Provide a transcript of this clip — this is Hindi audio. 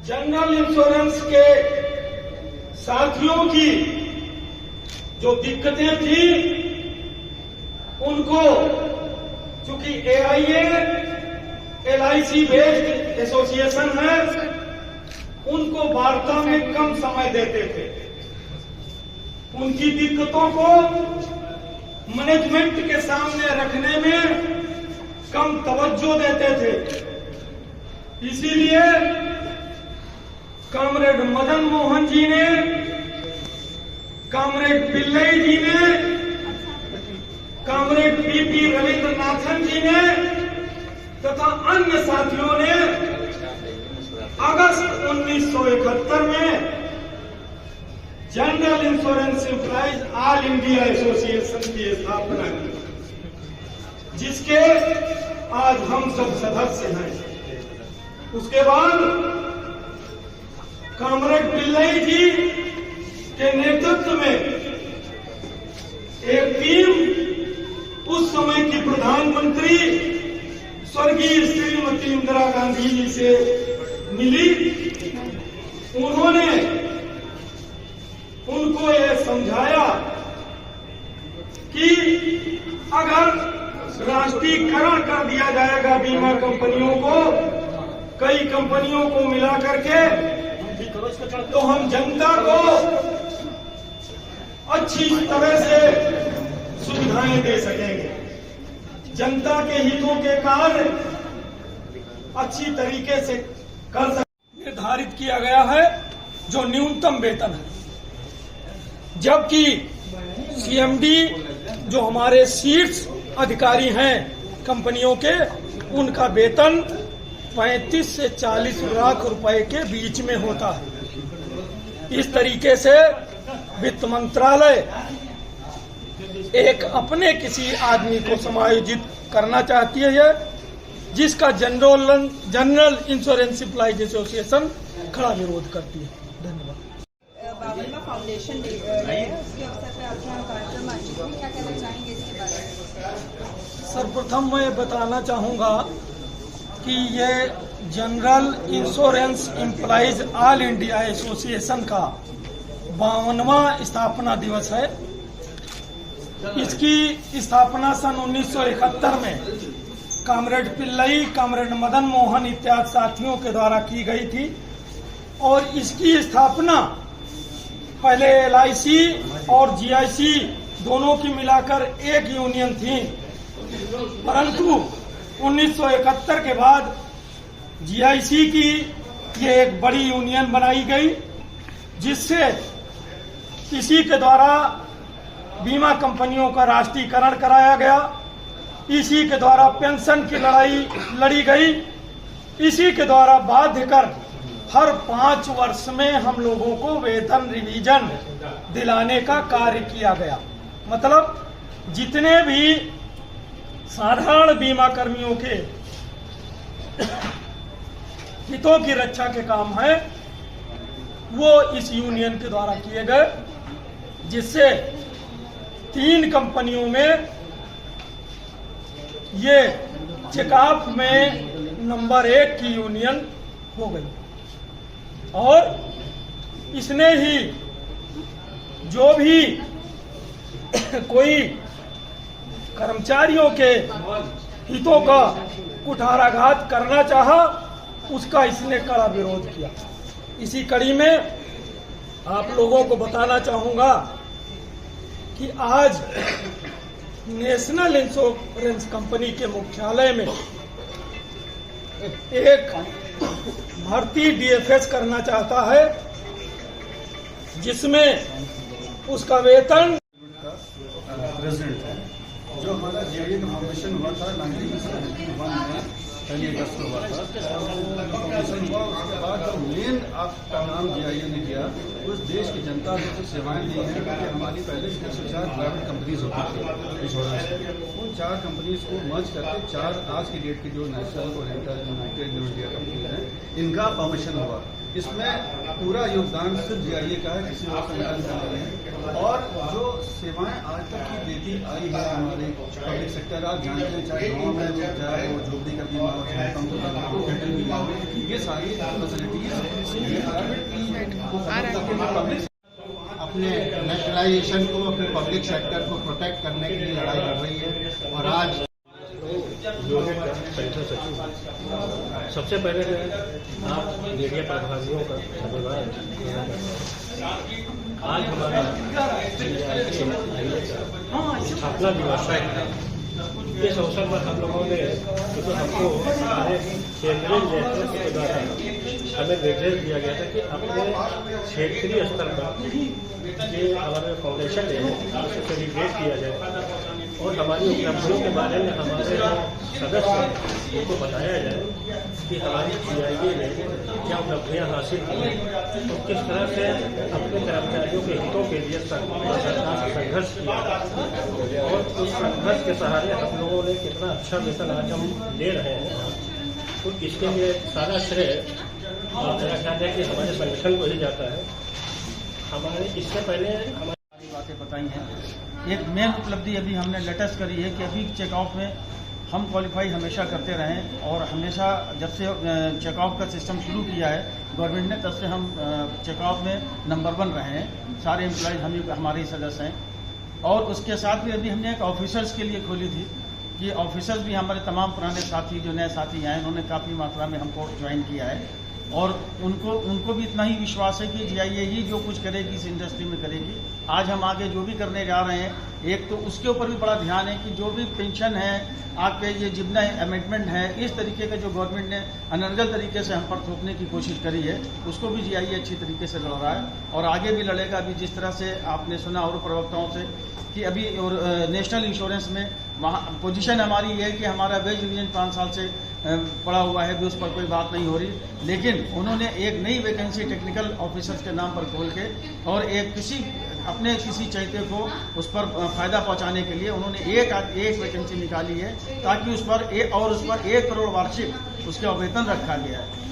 जनरल इंश्योरेंस के साथियों की जो दिक्कतें थी उनको, चूंकि AIA LIC बेस्ड एसोसिएशन है, उनको वार्ता में कम समय देते थे, उनकी दिक्कतों को मैनेजमेंट के सामने रखने में कम तवज्जो देते थे। इसीलिए कॉमरेड मदन मोहन जी ने, कॉमरेड पिल्लई जी ने, कॉमरेड PP रविंद्रनाथन जी ने तथा अन्य साथियों ने अगस्त 1971 में general insurance employees all India association की स्थापना की, जिसके आज हम सब सदस्य हैं। उसके बाद कॉमरेड पिल्लई जी के नेतृत्व में एक टीम उस समय की प्रधानमंत्री स्वर्गीय श्रीमती इंदिरा गांधी जी से मिली। उन्होंने उनको यह समझाया कि अगर राष्ट्रीयकरण कर दिया जाएगा बीमा कंपनियों को, कई कंपनियों को मिला करके, तो हम जनता को अच्छी तरह से सुविधाएं दे सकेंगे, जनता के हितों के कार्य अच्छी तरीके से कर सकेंगे। निर्धारित किया गया है जो न्यूनतम वेतन है, जबकि CMD जो हमारे शीर्ष अधिकारी हैं कंपनियों के, उनका वेतन 35 से 40 लाख रुपए के बीच में होता है। इस तरीके से वित्त मंत्रालय एक अपने किसी आदमी को समायोजित करना चाहती है, जिसका जनरल इंश्योरेंस एम्प्लॉइज एसोसिएशन खड़ा विरोध करती है। धन्यवाद। 52वां फाउंडेशन डे है, उसके अवसर पर आप यहाँ कार्यक्रम आयोजित हुए, क्या कहना चाहेंगे इसके बारे में? सर्वप्रथम मैं बताना चाहूँगा कि ये general insurance employees all India association का 52वां स्थापना दिवस है। इसकी स्थापना सन 1971 में कॉमरेड पिल्लई, कॉमरेड मदन मोहन इत्यादि साथियों के द्वारा की गई थी और इसकी स्थापना पहले LIC और GIC दोनों की मिलाकर एक यूनियन थी, परंतु 1971 के बाद GIC की ये एक बड़ी यूनियन बनाई गई, जिससे इसी के द्वारा बीमा कंपनियों का राष्ट्रीयकरण कराया गया, इसी के द्वारा पेंशन की लड़ाई लड़ी गई, इसी के द्वारा बाध्य कर हर 5 वर्ष में हम लोगों को वेतन रिवीजन दिलाने का कार्य किया गया। मतलब जितने भी साधारण बीमा कर्मियों के हितों की रक्षा के काम है, वो इस यूनियन के द्वारा किए गए, जिससे 3 कंपनियों में ये चेकअप में नंबर 1 की यूनियन हो गई और इसने ही जो भी कोई कर्मचारियों के हितों का कुठाराघात करना चाहा, उसका इसने कड़ा विरोध किया। इसी कड़ी में आप लोगों को बताना चाहूंगा कि आज नेशनल इंश्योरेंस कंपनी के मुख्यालय में एक भर्ती DFS करना चाहता है, जिसमें उसका वेतन प्रेसिडेंट है। जो हमारा JIA का फॉर्मेशन हुआ था 1971 में, पहली अगस्त को हुआ था, फॉर्मेशन हुआ। उसके बाद जो मेन आपका नाम JIA ने किया, उस देश की जनता ने जो सेवाएं दी हैं, क्योंकि हमारी पहले 4 प्राइवेट कंपनीज होती थी इंश्योरेंस, उन 4 कंपनीज को मर्ज करके 4 आज की डेट की जो national oriental United India companies हैं, इनका फॉर्मेशन हुआ। इसमें पूरा योगदान सिर्फ JIA का है, किसी और संगठन का नहीं है। और जो सेवाएं आज तक की देती आई है हमारे पब्लिक सेक्टर, आप जानते हैं, चाहे गाँव में हो, चाहे वो झोपड़ी का बीमा हो, चाहे मेडिकल मिला हो, ये सारी फैसिलिटीज पब्लिक अपने नेशनलाइजेशन को, अपने पब्लिक सेक्टर को प्रोटेक्ट करने के लिए लड़ाई लड़ रही है। और आज यूनिट सेंट्रल सचिव, सबसे पहले आप मीडिया प्रभारियों का धन्यवाद। आज हमारा स्थापना दिवस है। इस अवसर पर हम लोगों ने, क्योंकि हमको हमारे केंद्रीय नेतृत्व के द्वारा हमें निर्देश दिया गया था कि अपने क्षेत्रीय स्तर पर ये हमारे फाउंडेशन है उसे सेलिब्रेट किया जाए और हमारी उपलब्धियों के बारे में हमारे सदस्य उनको बताया जाए कि हमारी GIA ने क्या उपलब्धियां हासिल की तो किस तरह से अपने कर्मचारियों के हितों के लिए सरकार से संघर्ष किया और उस संघर्ष के सहारे हम लोगों ने कितना अच्छा वेतन आज हम ले रहे हैं। तो इसके लिए सारा श्रेय और मेरा ख्याल है कि हमारे संगठन को ही जाता है। हमारे इससे पहले हमारी बातें बताई हैं। एक मेन उपलब्धि अभी हमने लेटेस्ट करी है कि अभी चेकआउट में हम क्वालिफाई हमेशा करते रहें और हमेशा जब से चेकआउट का सिस्टम शुरू किया है गवर्नमेंट ने, तब से हम चेकआउट में नंबर 1 रहे हैं। सारे एम्प्लॉयज हमारे ही सदस्य हैं। और उसके साथ भी अभी हमने एक ऑफिसर्स के लिए खोली थी कि ऑफिसर्स भी हमारे तमाम पुराने साथी जो नए साथी आए उन्होंने काफ़ी मात्रा में हमको ज्वाइन किया है और उनको भी इतना ही विश्वास है कि GIA ही जो कुछ करेगी इस इंडस्ट्री में करेगी। आज हम आगे जो भी करने जा रहे हैं, एक तो उसके ऊपर भी बड़ा ध्यान है कि जो भी पेंशन है, आपके ये जितना अमेंडमेंट है, इस तरीके का जो गवर्नमेंट ने अनर्गल तरीके से हम पर थोपने की कोशिश करी है, उसको भी GIA अच्छी तरीके से लड़ रहा है और आगे भी लड़ेगा। अभी जिस तरह से आपने सुना और प्रवक्ताओं से कि अभी और नेशनल इंश्योरेंस में पोजीशन हमारी ये है कि हमारा वेज रिवीजन 5 साल से पड़ा हुआ है, भी उस पर कोई बात नहीं हो रही। लेकिन उन्होंने एक नई वैकेंसी टेक्निकल ऑफिसर्स के नाम पर खोल के और अपने किसी चैते को उस पर फायदा पहुंचाने के लिए उन्होंने एक वैकेंसी निकाली है ताकि उस पर 1 करोड़ वार्षिक उसका वेतन रखा गया है।